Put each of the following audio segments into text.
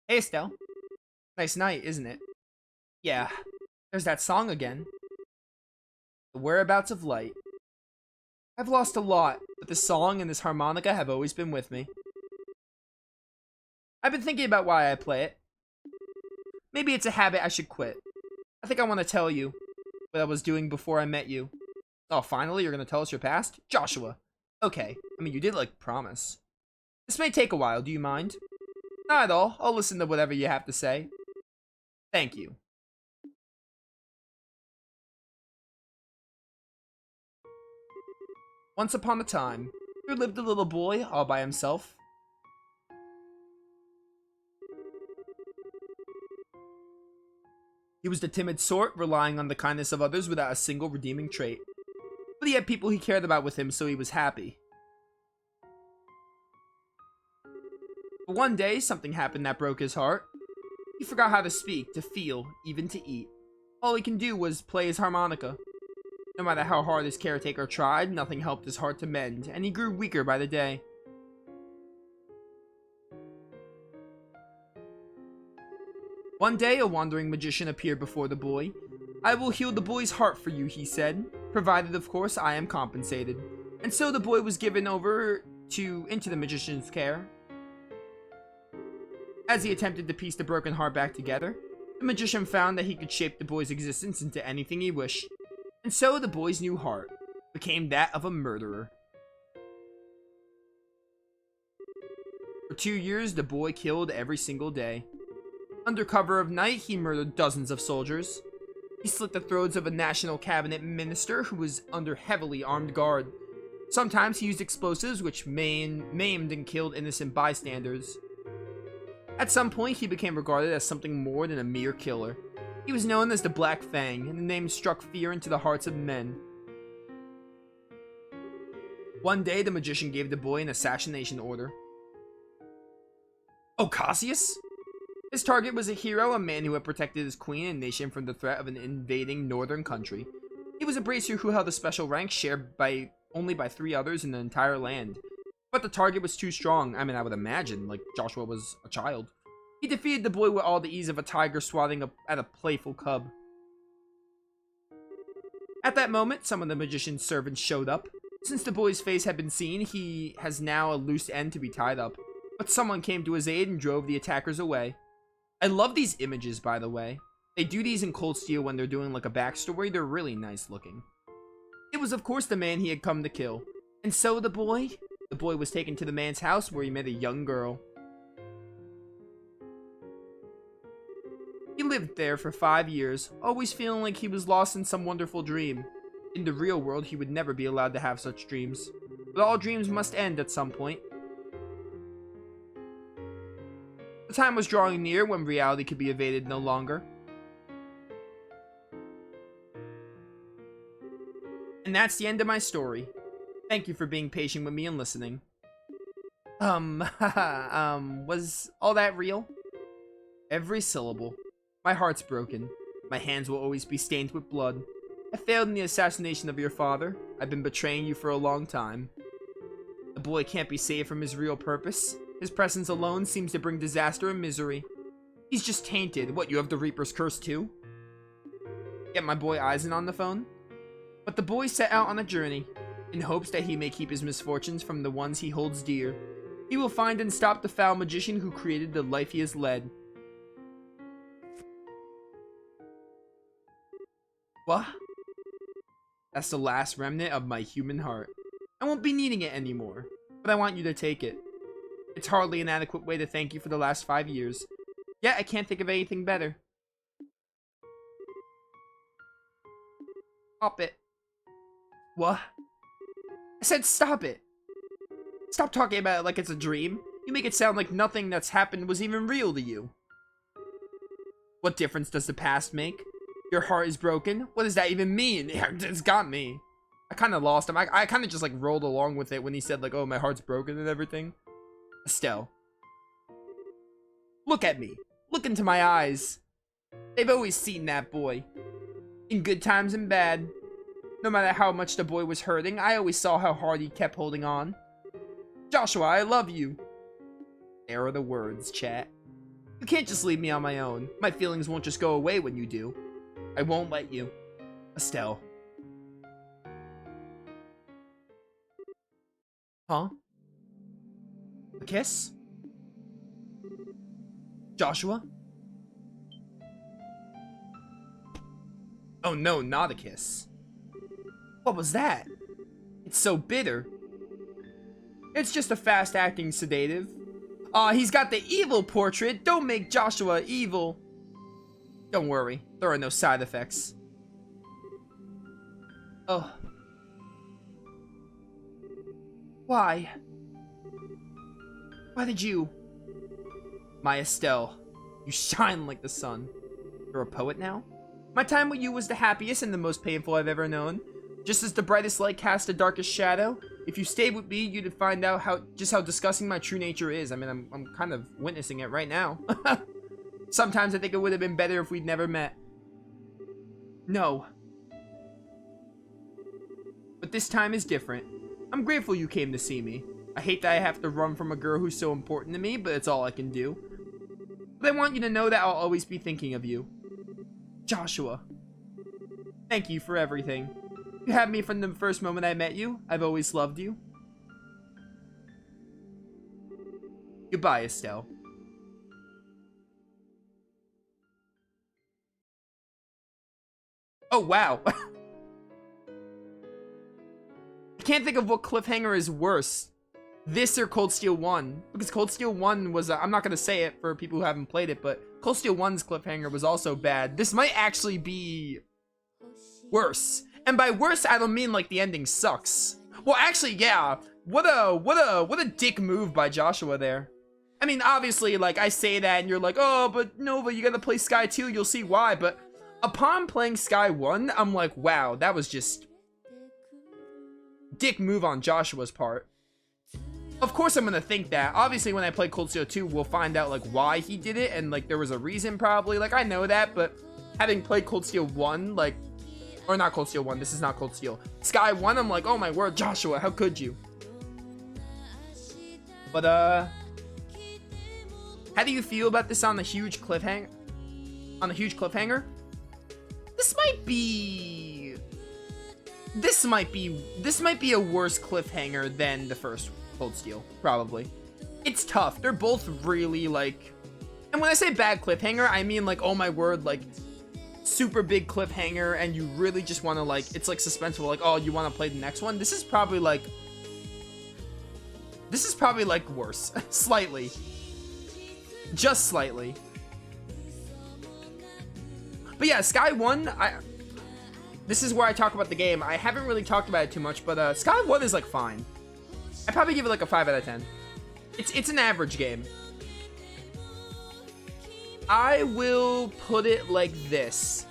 Hey Estelle, nice night, isn't it? Yeah, there's that song again. The Whereabouts of Light. I've lost a lot, but this song and this harmonica have always been with me. I've been thinking about why I play it. Maybe it's a habit I should quit. I think I want to tell you what I was doing before I met you. Oh, finally, you're going to tell us your past? Joshua. Okay, I mean, you did promise. This may take a while, do you mind? Not at all, I'll listen to whatever you have to say. Thank you. Once upon a time, there lived a little boy all by himself. He was the timid sort, relying on the kindness of others without a single redeeming trait. But he had people he cared about with him, so he was happy. But one day, something happened that broke his heart. He forgot how to speak, to feel, even to eat. All he can do was play his harmonica. No matter how hard his caretaker tried, nothing helped his heart to mend, and he grew weaker by the day. One day, a wandering magician appeared before the boy. "I will heal the boy's heart for you," he said, "provided, of course, I am compensated." And so the boy was given over into the magician's care. As he attempted to piece the broken heart back together, the magician found that he could shape the boy's existence into anything he wished. And so the boy's new heart became that of a murderer. For 2 years, the boy killed every single day. Under cover of night, he murdered dozens of soldiers. He slit the throats of a national cabinet minister who was under heavily armed guard. Sometimes he used explosives which maimed and killed innocent bystanders. At some point, he became regarded as something more than a mere killer. He was known as the Black Fang, and the name struck fear into the hearts of men. One day, the magician gave the boy an assassination order. Oh, Cassius? His target was a hero, a man who had protected his queen and nation from the threat of an invading northern country. He was a bracer who held a special rank shared only by 3 others in the entire land. But the target was too strong. I mean, I would imagine, Joshua was a child. He defeated the boy with all the ease of a tiger swatting at a playful cub. At that moment, some of the magician's servants showed up. Since the boy's face had been seen, he has now a loose end to be tied up. But someone came to his aid and drove the attackers away. I love these images, by the way. They do these in Cold Steel when they're doing a backstory. They're really nice looking. It was, of course, the man he had come to kill. And so the boy was taken to the man's house where he met a young girl. He lived there for 5 years, always feeling like he was lost in some wonderful dream. In the real world, he would never be allowed to have such dreams. But all dreams must end at some point. The time was drawing near when reality could be evaded no longer. And that's the end of my story. Thank you for being patient with me and listening. Was all that real? Every syllable. My heart's broken. My hands will always be stained with blood. I failed in the assassination of your father. I've been betraying you for a long time. The boy can't be saved from his real purpose. His presence alone seems to bring disaster and misery. He's just tainted. What, you have the Reaper's curse too? Get my boy Eisen on the phone? But the boy set out on a journey, in hopes that he may keep his misfortunes from the ones he holds dear. He will find and stop the foul magician who created the life he has led. What? That's the last remnant of my human heart. I won't be needing it anymore, but I want you to take it. It's hardly an adequate way to thank you for the last 5 years. Yet I can't think of anything better. Stop it. What? I said stop it. Stop talking about it like it's a dream. You make it sound like nothing that's happened was even real to you. What difference does the past make? Your heart is broken? What does that even mean? It's got me. I kind of lost him. I kind of just rolled along with it when he said oh, my heart's broken and everything. Estelle. Look at me. Look into my eyes. They've always seen that boy. In good times and bad. No matter how much the boy was hurting, I always saw how hard he kept holding on. Joshua, I love you. There are the words, chat. You can't just leave me on my own. My feelings won't just go away when you do. I won't let you. Estelle. Huh? A kiss? Joshua? Oh no, not a kiss. What was that? It's so bitter. It's just a fast-acting sedative. Aw, he's got the evil portrait. Don't make Joshua evil. Don't worry, there are no side effects. Oh. Why? Why did you? My Estelle, you shine like the sun. You're a poet now? My time with you was the happiest and the most painful I've ever known. Just as the brightest light casts the darkest shadow, if you stayed with me, you'd find out how disgusting my true nature is. I mean, I'm kind of witnessing it right now. Sometimes I think it would have been better if we'd never met. No. But this time is different. I'm grateful you came to see me. I hate that I have to run from a girl who's so important to me, but it's all I can do. But I want you to know that I'll always be thinking of you. Joshua. Thank you for everything. You had me from the first moment I met you. I've always loved you. Goodbye, Estelle. Oh, wow. I can't think of what cliffhanger is worse. This or Cold Steel 1. Because Cold Steel 1 was, I'm not going to say it for people who haven't played it, but Cold Steel 1's cliffhanger was also bad. This might actually be worse. And by worse, I don't mean like the ending sucks. Well, actually, yeah. What a dick move by Joshua there. I mean, obviously, like, I say that and you're like, oh, but Nova, you gotta play Sky 2, you'll see why. But upon playing Sky 1, I'm like, wow, that was just dick move on Joshua's part. Of course I'm gonna think that. Obviously, when I play Cold Steel 2, we'll find out, like, why he did it. And, like, there was a reason, probably. Like, I know that, but having played Cold Steel 1, like, or not Cold Steel 1, this is not Cold Steel. Sky 1, I'm like, oh my word, Joshua, how could you? But, how do you feel about this on the huge cliffhanger? On the huge cliffhanger? This might be a worse cliffhanger than the first Cold Steel, probably. It's tough. They're both really, like, and when I say bad cliffhanger, I mean, like, oh my word, like, super big cliffhanger, and you really just want to, like, it's like suspenseful, like, oh, you want to play the next one. This is probably like worse. Slightly, just slightly. But yeah, Sky 1, this is where I talk about the game. I haven't really talked about it too much, but Sky 1 is, like, fine. I'd probably give it like a 5 out of 10. It's an average game. I will put it like this.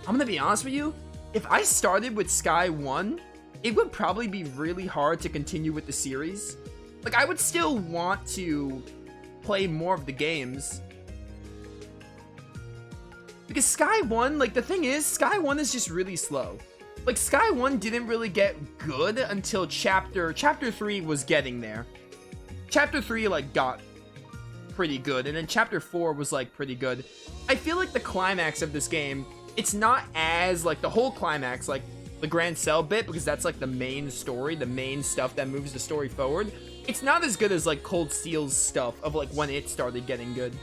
I'm gonna be honest with you. If I started with Sky 1, it would probably be really hard to continue with the series. Like, I would still want to play more of the games. Because Sky 1, like, the thing is, Sky 1 is just really slow. Like, Sky 1 didn't really get good until Chapter 3 was getting there. Chapter 3, like, got pretty good, and then Chapter 4 was, like, pretty good. I feel like the climax of this game, it's not as, like, the whole climax, like, the Grand Cell bit, because that's, like, the main story, the main stuff that moves the story forward. It's not as good as, like, Cold Steel's stuff of, like, when it started getting good.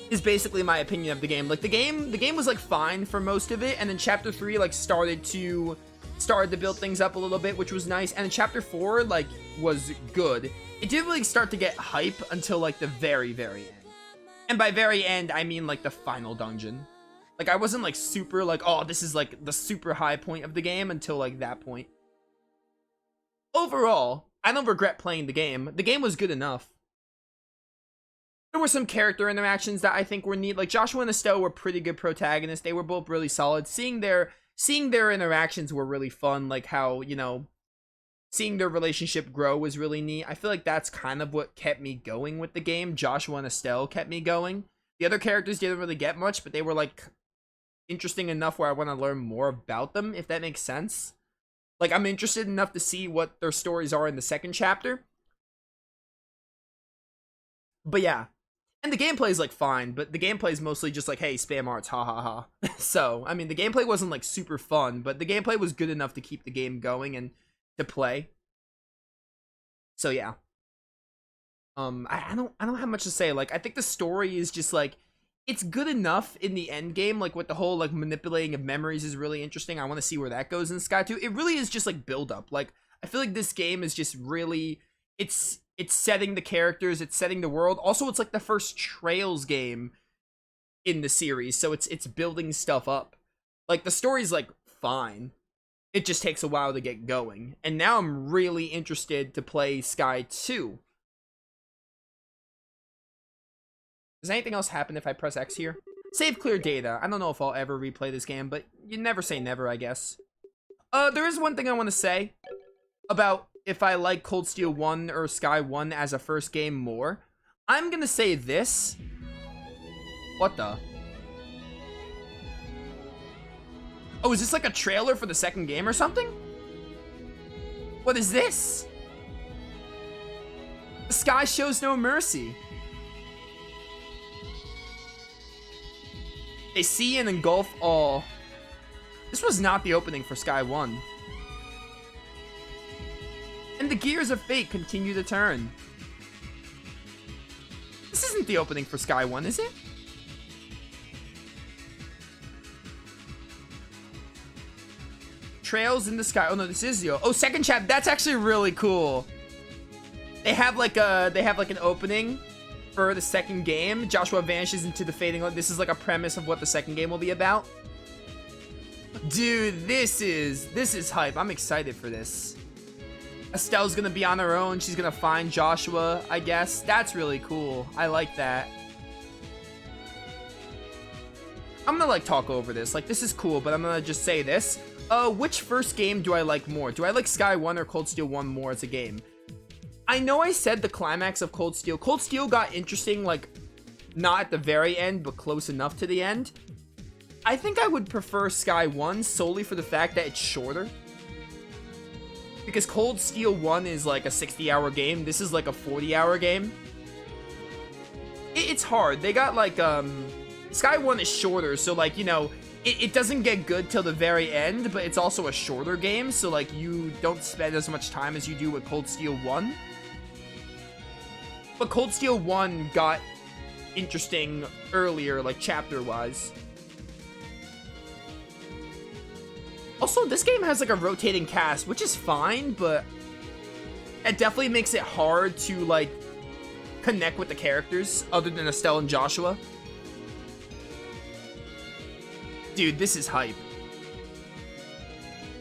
Is basically my opinion of the game. Like, the game was, like, fine for most of it, and then Chapter 3, like, started to build things up a little bit, which was nice, and then Chapter 4, like, was good. It didn't really start to get hype until, like, the very, very end. And by very end, I mean, like, the final dungeon. Like, I wasn't, like, super, like, oh, this is, like, the super high point of the game until, like, that point. Overall, I don't regret playing the game. The game was good enough. There were some character interactions that I think were neat. Like, Joshua and Estelle were pretty good protagonists. They were both really solid. Seeing their interactions were really fun. Like, how, you know, seeing their relationship grow was really neat. I feel like that's kind of what kept me going with the game. Joshua and Estelle kept me going. The other characters didn't really get much, but they were, like, interesting enough where I want to learn more about them, if that makes sense. Like, I'm interested enough to see what their stories are in the second chapter. But yeah. And the gameplay is like fine, but the gameplay is mostly just like, hey, spam arts, ha ha ha. So, I mean, the gameplay wasn't like super fun, but the gameplay was good enough to keep the game going and to play. So yeah. I don't have much to say. Like, I think the story is just like, it's good enough in the end game. Like, with the whole like manipulating of memories is really interesting. I want to see where that goes in Sky 2. It really is just like build up. Like, I feel like this game is just really, it's setting the characters, it's setting the world. Also, it's like the first Trails game in the series, so it's building stuff up. Like, the story's like fine. It just takes a while to get going. And now I'm really interested to play Sky 2. Does anything else happen if I press X here? Save clear data. I don't know if I'll ever replay this game, but you never say never, I guess. There is one thing I want to say about if I like Cold Steel 1 or Sky 1 as a first game more. I'm gonna say this. What the? Oh, is this like a trailer for the second game or something? What is this? The sky shows no mercy. They see and engulf all. This was not the opening for Sky 1. And the gears of fate continue to turn. This isn't the opening for Sky 1, is it? Trails in the sky. Oh no, this is the second chapter. That's actually really cool. They have like an opening for the second game. Joshua vanishes into the fading light. This is like a premise of what the second game will be about. Dude, this is hype. I'm excited for this. Estelle's gonna be on her own. She's gonna find Joshua, I guess. That's really cool. I like that. I'm gonna like talk over this. Like, this is cool, but I'm gonna just say this. Which first game do I like more? Do I like Sky 1 or Cold Steel 1 more as a game? I know I said the climax of Cold Steel. Cold Steel got interesting, like, not at the very end, but close enough to the end. I think I would prefer Sky 1 solely for the fact that it's shorter. Because Cold Steel 1 is like a 60-hour game. This is like a 40-hour game. It's hard. They got like, Sky 1 is shorter, so like, you know, it doesn't get good till the very end, but it's also a shorter game, so like, you don't spend as much time as you do with Cold Steel 1. But Cold Steel 1 got interesting earlier, like, chapter-wise. Also, this game has, like, a rotating cast, which is fine, but it definitely makes it hard to, like, connect with the characters, other than Estelle and Joshua. Dude, this is hype.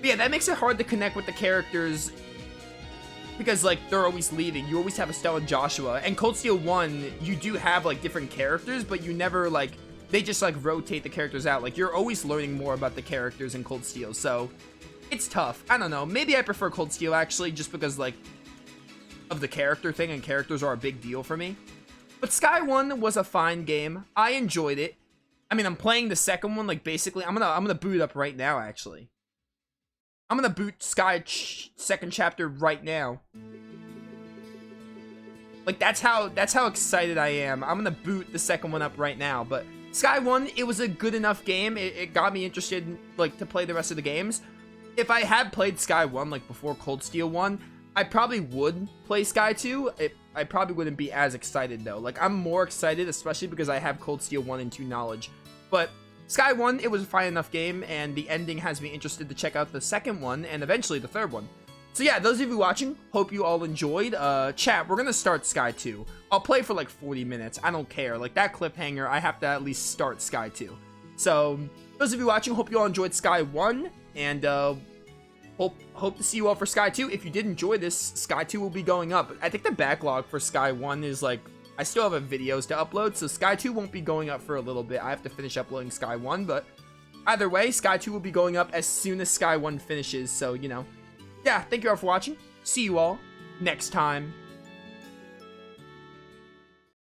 But yeah, that makes it hard to connect with the characters because, like, they're always leaving. You always have Estelle and Joshua. And Cold Steel 1, you do have, like, different characters, but you never, like, they just, like, rotate the characters out. Like, you're always learning more about the characters in Cold Steel, so it's tough. I don't know. Maybe I prefer Cold Steel, actually, just because, like, of the character thing, and characters are a big deal for me. But Sky 1 was a fine game. I enjoyed it. I mean, I'm playing the second one, like, basically. I'm gonna boot up right now, actually. I'm gonna boot Sky second chapter right now. Like, that's how excited I am. I'm gonna boot the second one up right now. But Sky 1, it was a good enough game. It got me interested, like, to play the rest of the games. If I had played Sky 1, like, before Cold Steel 1, I probably would play Sky 2. I probably wouldn't be as excited, though. Like, I'm more excited, especially because I have Cold Steel 1 and 2 knowledge. But Sky 1, it was a fine enough game, and the ending has me interested to check out the second one, and eventually the third one. So yeah, those of you watching, hope you all enjoyed. Chat, we're gonna start Sky 2. I'll play for like 40 minutes. I don't care. Like, that cliffhanger, I have to at least start Sky 2. So, those of you watching, hope you all enjoyed Sky 1, and hope to see you all for Sky 2. If you did enjoy this, Sky 2 will be going up. I think the backlog for Sky 1 is like, I still have videos to upload, so Sky 2 won't be going up for a little bit. I have to finish uploading Sky 1, but either way, Sky 2 will be going up as soon as Sky 1 finishes, so, you know. Yeah, thank you all for watching. See you all next time.